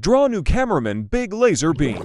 Draw new cameraman big laser beam.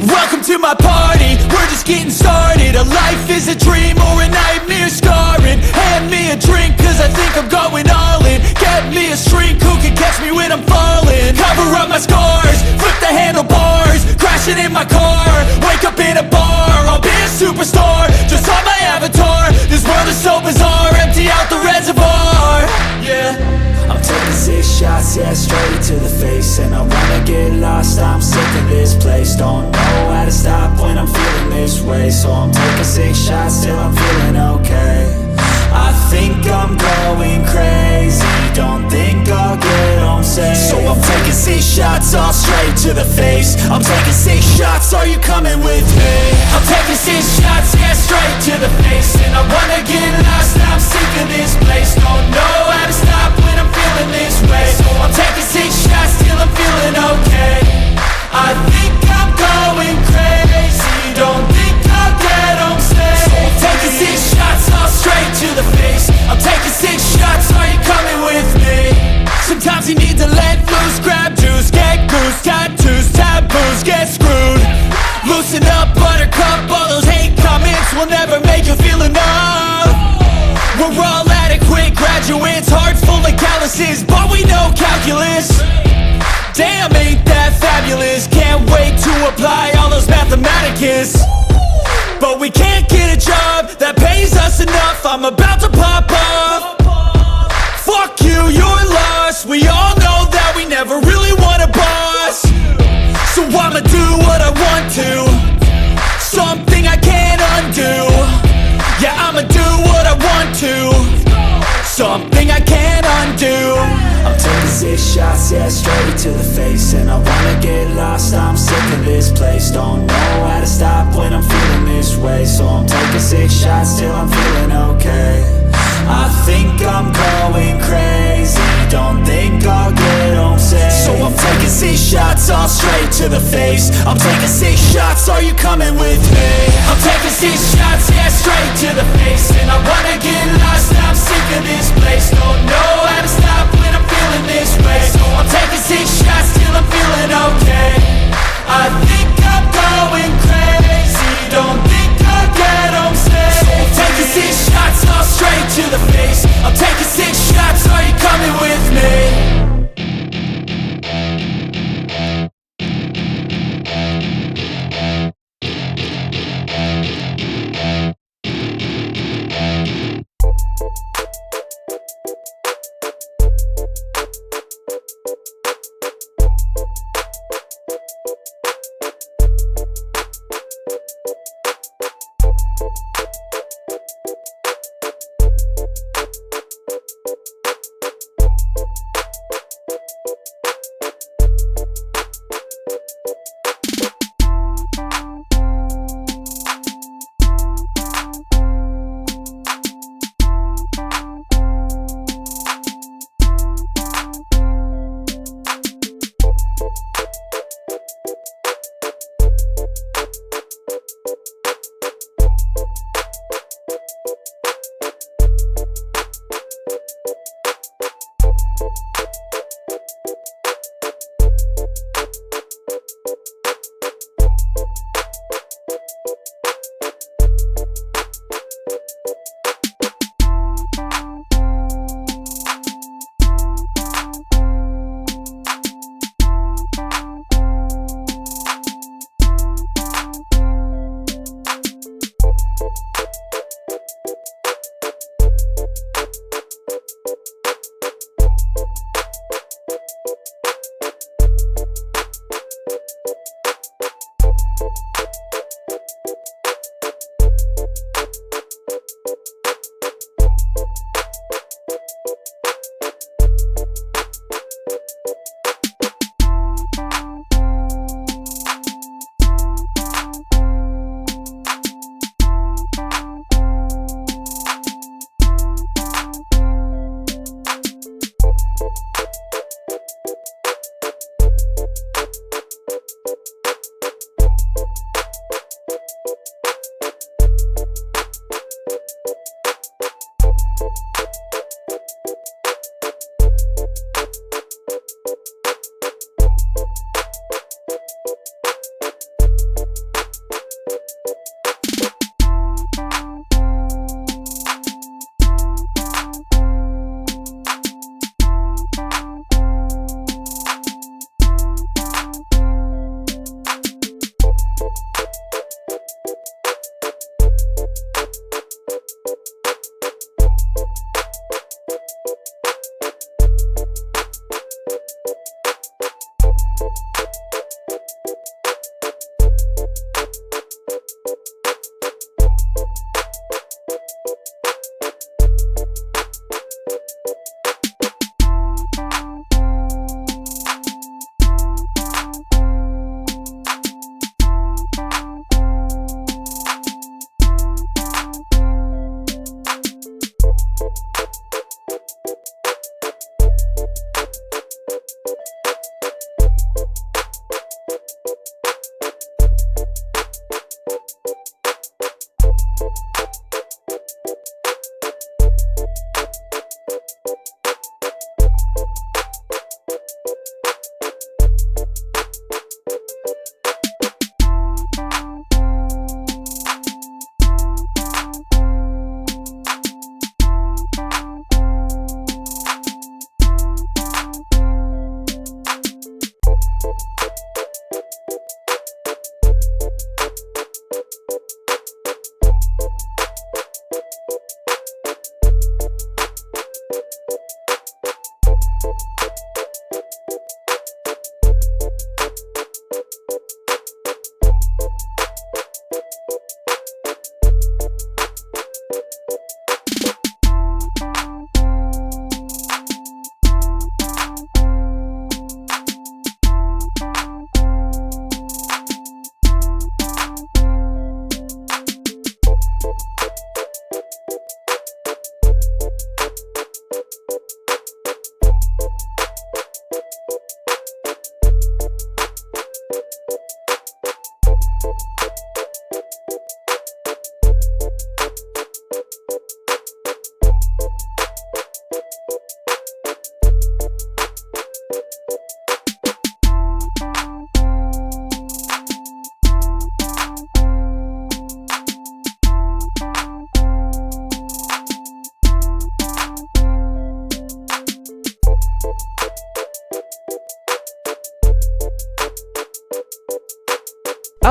Welcome to my party, we're just getting started. A life is a dream or a nightmare scarring. Hand me a drink cause I think I'm going all in. Get me a shrink who can catch me when I'm falling. Cover up my scars, flip the handlebars. Crashing in my car, wake up in a bar. I'll be a superstar, just on my avatar. This world is so bizarre, empty out the reservoir. Yeah, I'm taking 6 shots, yeah, straight to the face. And I wanna get lost, I'm sick of this place. Don't know how to stop when I'm feeling this way. So I'm taking 6 shots till I'm feeling okay. I think I'm going crazy, don't think I'll get home safe. So I'm taking 6 shots, all straight to the face. I'm taking 6 shots, are you coming with me? I'm taking 6 shots, yeah, straight to the face. And I wanna get lost, I'm sick of this place. Don't know how to stop when I'm feeling this way. So I'm taking 6 shots till I'm feeling okay. I think I'm going crazy, don't think I'll get home safe. So I'm taking 6 shots, all straight to the face. I'm taking 6 shots, are you coming with me? Sometimes you need to let loose, grab juice, get goose, tattoos, taboos, get screwed. Loosen up, buttercup, all those hate comments will never make you feel enough. We're all adequate graduates, hearts full of calluses, calculus? Damn, ain't that fabulous? Can't wait to apply all those mathematicus. But we can't get a job that pays us enough. I'm about to pop off. Fuck you, you're lost. We all know that we never really want a boss. So I'ma do what I want to, something I can't undo. Yeah, I'ma do what I want to, something I can't undo. I'm taking 6 shots, yeah, straight to the face. And I wanna get lost, I'm sick of this place. Don't know how to stop when I'm feeling this way. So I'm taking 6 shots till I'm feeling okay. I think I'm going crazy, don't think I'll get home safe. So I'm taking 6 shots, all straight to the face. I'm taking 6 shots, are you coming with me? I'm taking 6 shots, yeah, straight to the face. And I wanna get lost, I'm sick of this place. Don't know how to stop when I'm feeling this way. So I'm taking 6 shots till I'm feeling okay. I think I'm going crazy, don't think I'll get home safe. So I'm taking 6 shots, all straight to the face. I'm taking 6 shots, are you coming with me?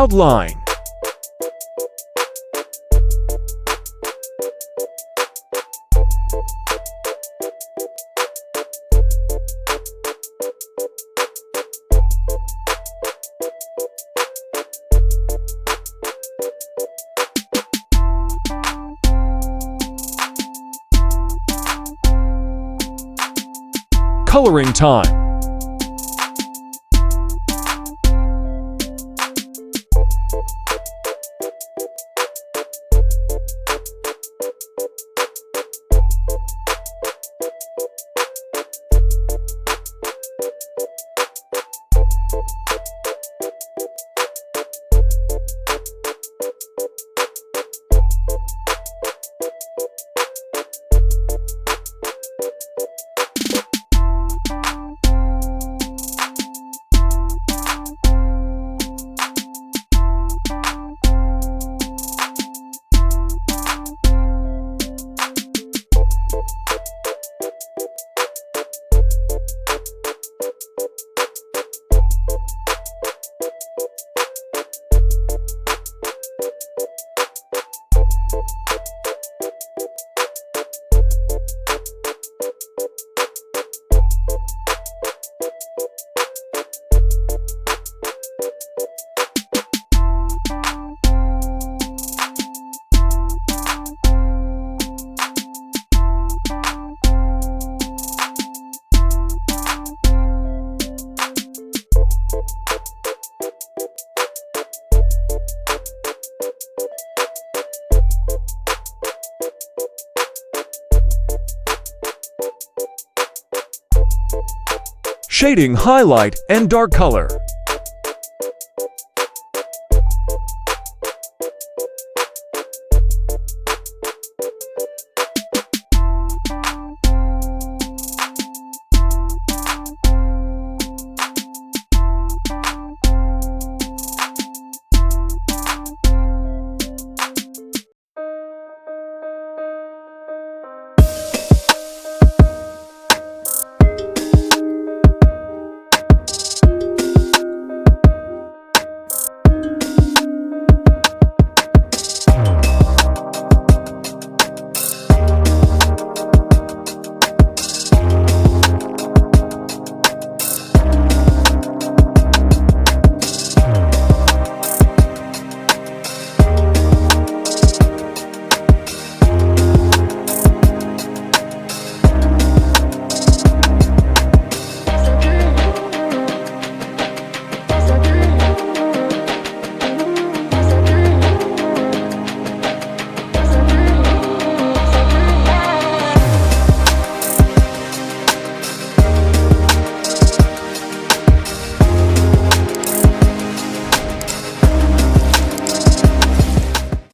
Outline. Coloring time. Shading, highlight, and dark color.